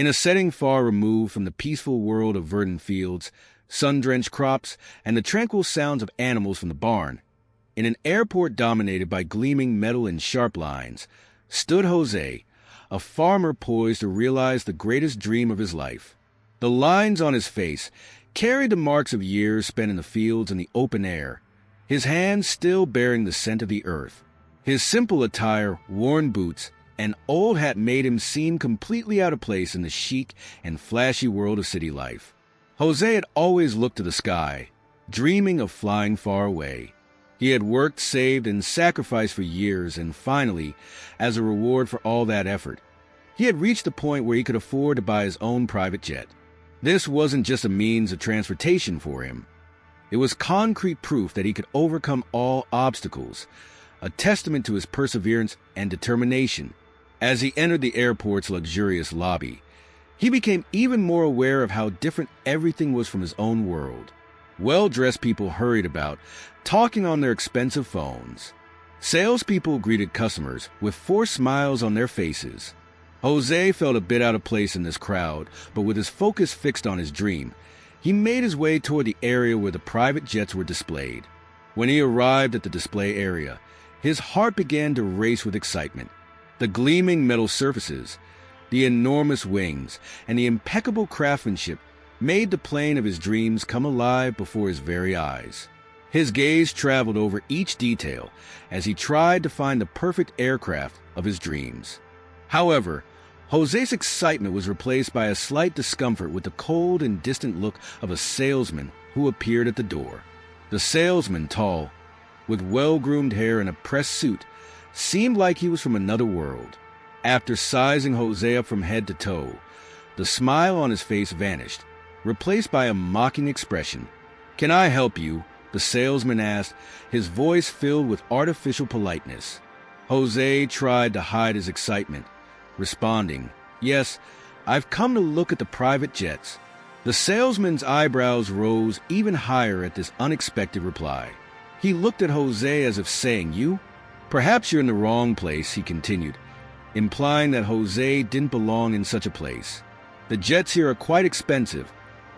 In a setting far removed from the peaceful world of verdant fields, sun-drenched crops, and the tranquil sounds of animals from the barn, in an airport dominated by gleaming metal and sharp lines, stood José, a farmer poised to realize the greatest dream of his life. The lines on his face carried the marks of years spent in the fields and the open air, his hands still bearing the scent of the earth. His simple attire, worn boots, and old hat made him seem completely out of place in the chic and flashy world of city life. José had always looked to the sky, dreaming of flying far away. He had worked, saved, and sacrificed for years, and finally, as a reward for all that effort, he had reached the point where he could afford to buy his own private jet. This wasn't just a means of transportation for him. It was concrete proof that he could overcome all obstacles, a testament to his perseverance and determination. As he entered the airport's luxurious lobby, he became even more aware of how different everything was from his own world. Well-dressed people hurried about, talking on their expensive phones. Salespeople greeted customers with forced smiles on their faces. José felt a bit out of place in this crowd, but with his focus fixed on his dream, he made his way toward the area where the private jets were displayed. When he arrived at the display area, his heart began to race with excitement. The gleaming metal surfaces, the enormous wings, and the impeccable craftsmanship made the plane of his dreams come alive before his very eyes. His gaze traveled over each detail as he tried to find the perfect aircraft of his dreams. However, José's excitement was replaced by a slight discomfort with the cold and distant look of a salesman who appeared at the door. The salesman, tall, with well-groomed hair and a pressed suit, seemed like he was from another world. After sizing José up from head to toe, the smile on his face vanished, replaced by a mocking expression. "Can I help you?" the salesman asked, his voice filled with artificial politeness. José tried to hide his excitement, responding, "Yes, I've come to look at the private jets." The salesman's eyebrows rose even higher at this unexpected reply. He looked at José as if saying, "You? Perhaps you're in the wrong place," he continued, implying that José didn't belong in such a place. "The jets here are quite expensive.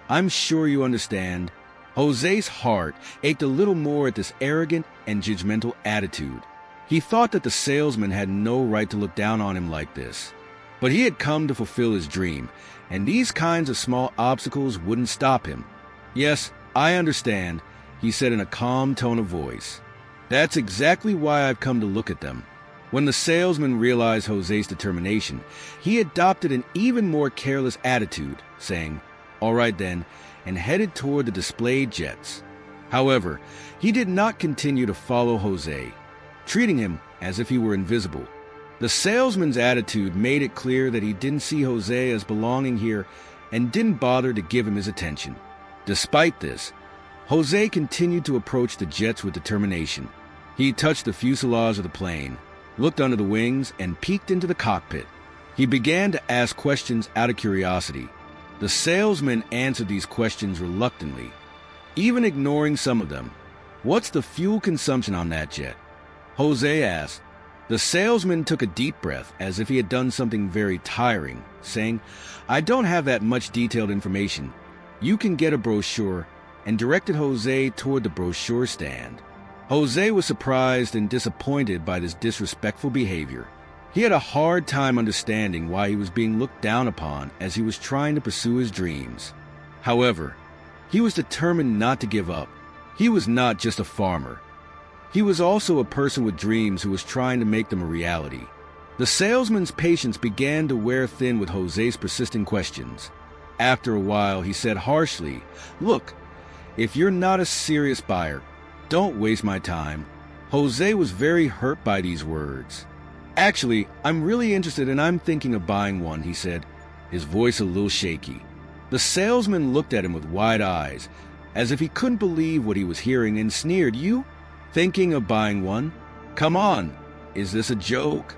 I'm sure you understand." José's heart ached a little more at this arrogant and judgmental attitude. He thought that the salesman had no right to look down on him like this. But he had come to fulfill his dream, and these kinds of small obstacles wouldn't stop him. "Yes, I understand," he said in a calm tone of voice. "That's exactly why I've come to look at them." When the salesman realized José's determination, he adopted an even more careless attitude, saying, "All right then," and headed toward the displayed jets. However, he did not continue to follow José, treating him as if he were invisible. The salesman's attitude made it clear that he didn't see José as belonging here and didn't bother to give him his attention. Despite this, José continued to approach the jets with determination. He touched the fuselage of the plane, looked under the wings, and peeked into the cockpit. He began to ask questions out of curiosity. The salesman answered these questions reluctantly, even ignoring some of them. "What's the fuel consumption on that jet?" José asked. The salesman took a deep breath as if he had done something very tiring, saying, "I don't have that much detailed information. You can get a brochure," and directed José toward the brochure stand. José was surprised and disappointed by this disrespectful behavior. He had a hard time understanding why he was being looked down upon as he was trying to pursue his dreams. However, he was determined not to give up. He was not just a farmer. He was also a person with dreams who was trying to make them a reality. The salesman's patience began to wear thin with José's persistent questions. After a while, he said harshly, "Look, if you're not a serious buyer, don't waste my time." José was very hurt by these words. "Actually, I'm really interested and I'm thinking of buying one," he said, his voice a little shaky. The salesman looked at him with wide eyes, as if he couldn't believe what he was hearing, and sneered, "You? Thinking of buying one? Come on, is this a joke?"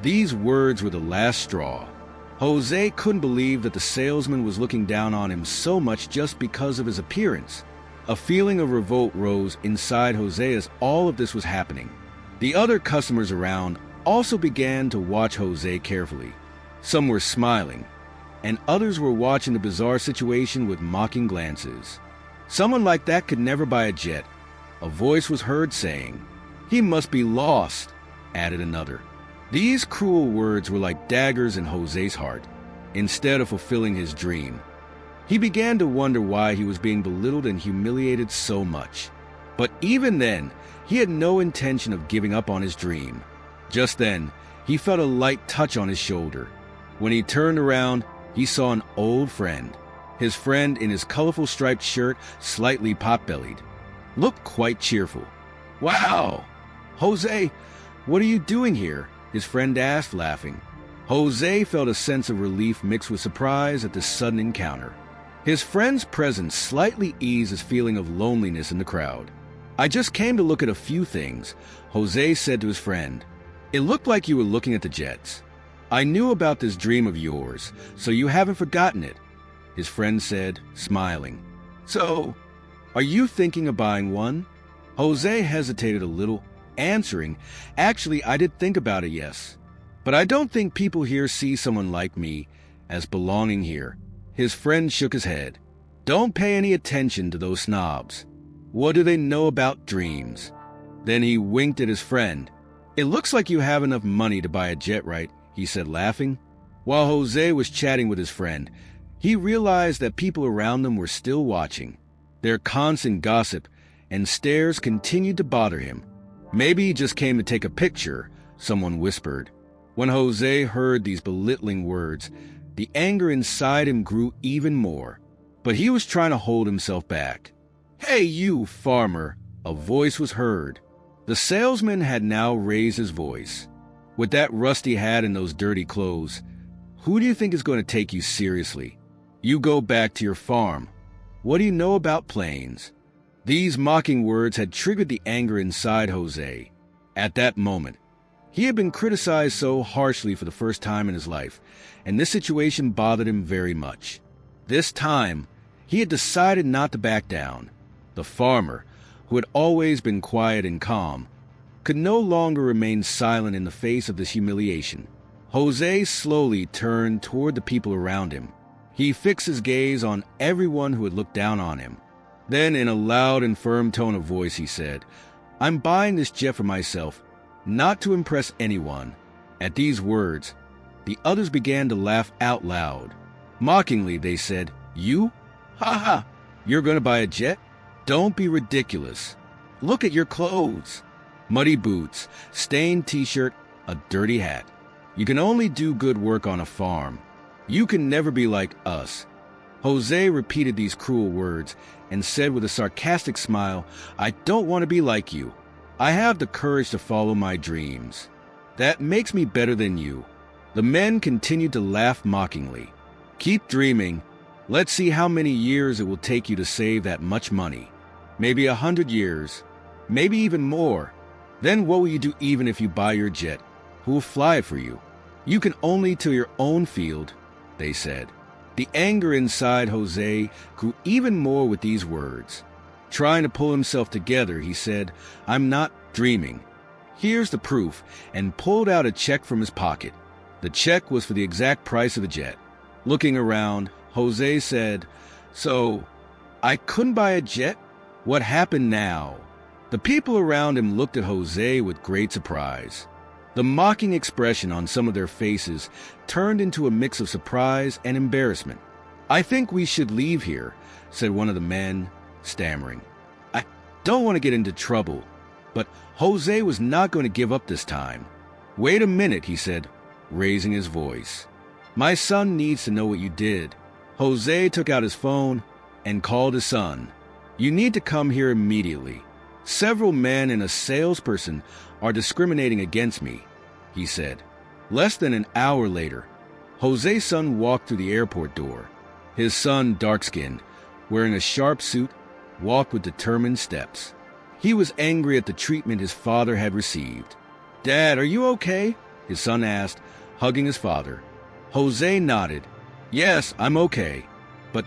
These words were the last straw. José couldn't believe that the salesman was looking down on him so much just because of his appearance. A feeling of revolt rose inside José as all of this was happening. The other customers around also began to watch José carefully. Some were smiling, and others were watching the bizarre situation with mocking glances. Someone like that could never buy a jet, a voice was heard saying. He must be lost, added another. These cruel words were like daggers in José's heart. Instead of fulfilling his dream, he began to wonder why he was being belittled and humiliated so much. But even then, he had no intention of giving up on his dream. Just then, he felt a light touch on his shoulder. When he turned around, he saw an old friend. His friend, in his colorful striped shirt, slightly pot-bellied, looked quite cheerful. "Wow! José, what are you doing here?" his friend asked, laughing. José felt a sense of relief mixed with surprise at this sudden encounter. His friend's presence slightly eased his feeling of loneliness in the crowd. "I just came to look at a few things," José said to his friend. "It looked like you were looking at the jets. I knew about this dream of yours, so you haven't forgotten it," his friend said, smiling. "So, are you thinking of buying one?" José hesitated a little, answering, "Actually, I did think about it, yes. But I don't think people here see someone like me as belonging here." His friend shook his head. "Don't pay any attention to those snobs. What do they know about dreams?" Then he winked at his friend. "It looks like you have enough money to buy a jet, right?" he said, laughing. While José was chatting with his friend, he realized that people around them were still watching. Their constant gossip and stares continued to bother him. "Maybe he just came to take a picture," someone whispered. When José heard these belittling words, the anger inside him grew even more. But he was trying to hold himself back. "Hey, you farmer," a voice was heard. The salesman had now raised his voice. "With that rusty hat and those dirty clothes, who do you think is going to take you seriously? You go back to your farm. What do you know about planes?" These mocking words had triggered the anger inside José. At that moment, he had been criticized so harshly for the first time in his life, and this situation bothered him very much. This time, he had decided not to back down. The farmer, who had always been quiet and calm, could no longer remain silent in the face of this humiliation. José slowly turned toward the people around him. He fixed his gaze on everyone who had looked down on him. Then, in a loud and firm tone of voice, he said, "I'm buying this jet for myself, not to impress anyone." At these words, the others began to laugh out loud. Mockingly, they said, "You? Ha ha! You're going to buy a jet? Don't be ridiculous. Look at your clothes. Muddy boots, stained t-shirt, a dirty hat. You can only do good work on a farm. You can never be like us." José repeated these cruel words and said with a sarcastic smile, "I don't want to be like you. I have the courage to follow my dreams. That makes me better than you." The men continued to laugh mockingly. "Keep dreaming. Let's see how many years it will take you to save that much money. Maybe 100 years. Maybe even more. Then what will you do even if you buy your jet? Who will fly it for you? You can only till your own field," they said. The anger inside José grew even more with these words. Trying to pull himself together, he said, "I'm not dreaming. Here's the proof," and pulled out a check from his pocket. The check was for the exact price of the jet. Looking around, José said, "So, I couldn't buy a jet? What happened now?" The people around him looked at José with great surprise. The mocking expression on some of their faces turned into a mix of surprise and embarrassment. "I think we should leave here," said one of the men, stammering. "I don't want to get into trouble." But José was not going to give up this time. "Wait a minute," he said, raising his voice. "My son needs to know what you did." José took out his phone and called his son. "You need to come here immediately. Several men and a salesperson are discriminating against me," he said. Less than an hour later, José's son walked through the airport door. His son, dark-skinned, wearing a sharp suit, walked with determined steps. He was angry at the treatment his father had received. "Dad, are you okay?" his son asked, hugging his father. José nodded. "Yes, I'm okay. But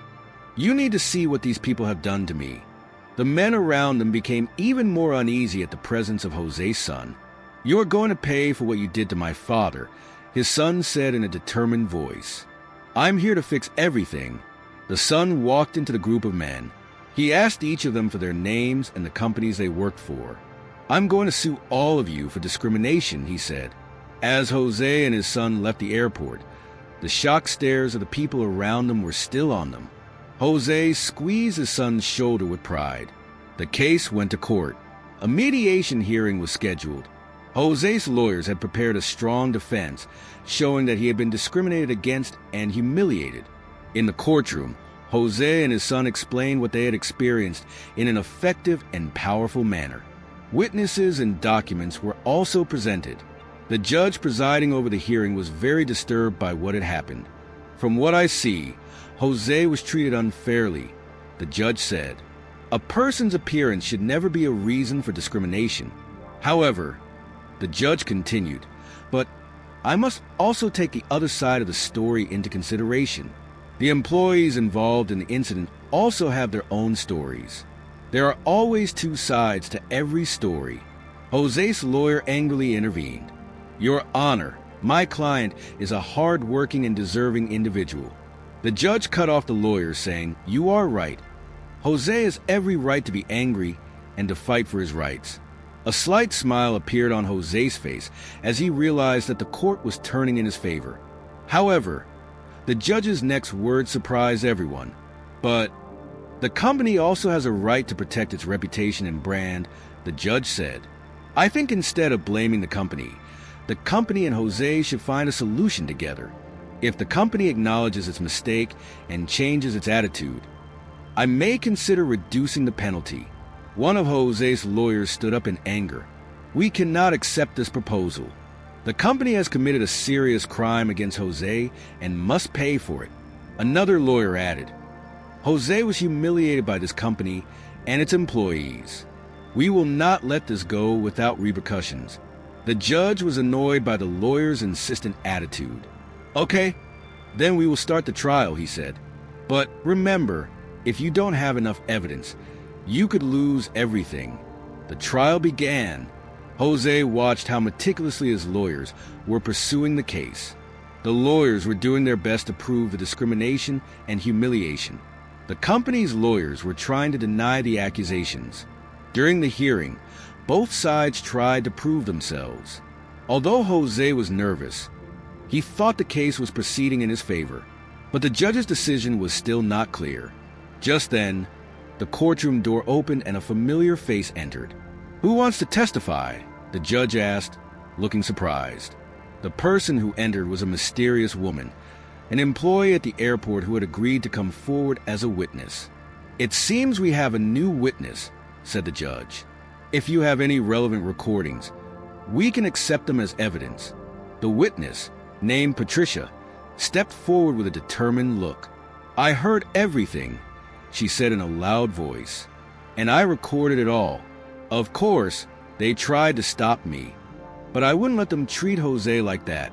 you need to see what these people have done to me." The men around them became even more uneasy at the presence of José's son. "You're going to pay for what you did to my father," his son said in a determined voice. I'm here to fix everything. The son walked into the group of men. He asked each of them for their names and the companies they worked for. I'm going to sue all of you for discrimination, he said. As Jose and his son left the airport, the shocked stares of the people around them were still on them. Jose squeezed his son's shoulder with pride. The case went to court. A mediation hearing was scheduled. Jose's lawyers had prepared a strong defense, showing that he had been discriminated against and humiliated. In the courtroom, Jose and his son explained what they had experienced in an effective and powerful manner. Witnesses and documents were also presented. The judge presiding over the hearing was very disturbed by what had happened. From what I see, Jose was treated unfairly, the judge said. A person's appearance should never be a reason for discrimination. However, the judge continued, but I must also take the other side of the story into consideration. The employees involved in the incident also have their own stories. There are always two sides to every story. Jose's lawyer angrily intervened. Your Honor, my client is a hardworking and deserving individual. The judge cut off the lawyer, saying, You are right. Jose has every right to be angry and to fight for his rights. A slight smile appeared on Jose's face as he realized that the court was turning in his favor. However, the judge's next words surprised everyone. But the company also has a right to protect its reputation and brand, the judge said. I think instead of blaming the company and Jose should find a solution together. If the company acknowledges its mistake and changes its attitude, I may consider reducing the penalty. One of Jose's lawyers stood up in anger. We cannot accept this proposal. The company has committed a serious crime against Jose and must pay for it. Another lawyer added, Jose was humiliated by this company and its employees. We will not let this go without repercussions. The judge was annoyed by the lawyer's insistent attitude. Okay, then we will start the trial, he said. But remember, if you don't have enough evidence, you could lose everything. The trial began. Jose watched how meticulously his lawyers were pursuing the case. The lawyers were doing their best to prove the discrimination and humiliation. The company's lawyers were trying to deny the accusations. During the hearing, both sides tried to prove themselves. Although Jose was nervous, he thought the case was proceeding in his favor, but the judge's decision was still not clear. Just then, the courtroom door opened and a familiar face entered. Who wants to testify? The judge asked, looking surprised. The person who entered was a mysterious woman, an employee at the airport who had agreed to come forward as a witness. It seems we have a new witness, said the judge. If you have any relevant recordings, we can accept them as evidence. The witness, named Patricia, stepped forward with a determined look. I heard everything, she said in a loud voice, and I recorded it all. Of course, they tried to stop me, but I wouldn't let them treat Jose like that.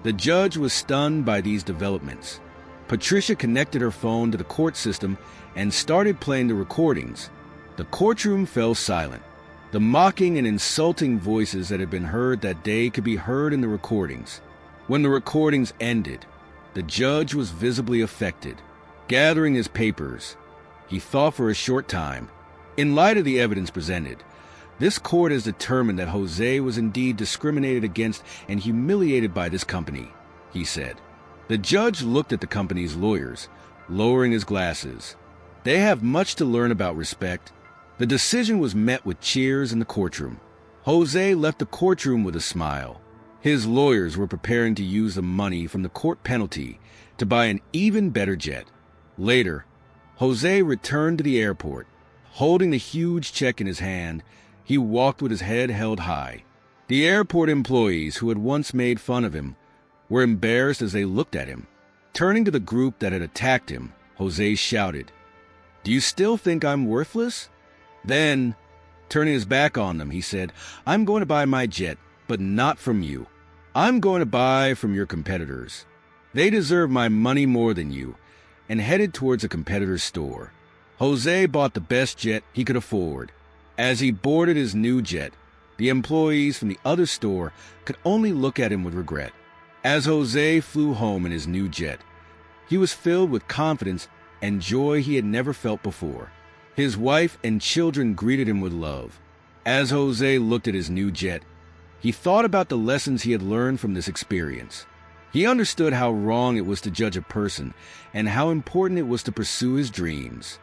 The judge was stunned by these developments. Patricia connected her phone to the court system and started playing the recordings. The courtroom fell silent. The mocking and insulting voices that had been heard that day could be heard in the recordings. When the recordings ended, the judge was visibly affected. Gathering his papers, he thought for a short time. In light of the evidence presented, this court has determined that Jose was indeed discriminated against and humiliated by this company, he said. The judge looked at the company's lawyers, lowering his glasses. They have much to learn about respect. The decision was met with cheers in the courtroom. Jose left the courtroom with a smile. His lawyers were preparing to use the money from the court penalty to buy an even better jet. Later, Jose returned to the airport. Holding the huge check in his hand, he walked with his head held high. The airport employees who had once made fun of him were embarrassed as they looked at him. Turning to the group that had attacked him, Jose shouted, "Do you still think I'm worthless?" Then, turning his back on them, he said, "I'm going to buy my jet, but not from you. I'm going to buy from your competitors. They deserve my money more than you," and headed towards a competitor's store. Jose bought the best jet he could afford. As he boarded his new jet, the employees from the other store could only look at him with regret. As Jose flew home in his new jet, He was filled with confidence and joy he had never felt before. His wife and children greeted him with love. As José looked at his new jet, he thought about the lessons he had learned from this experience. He understood how wrong it was to judge a person and how important it was to pursue his dreams.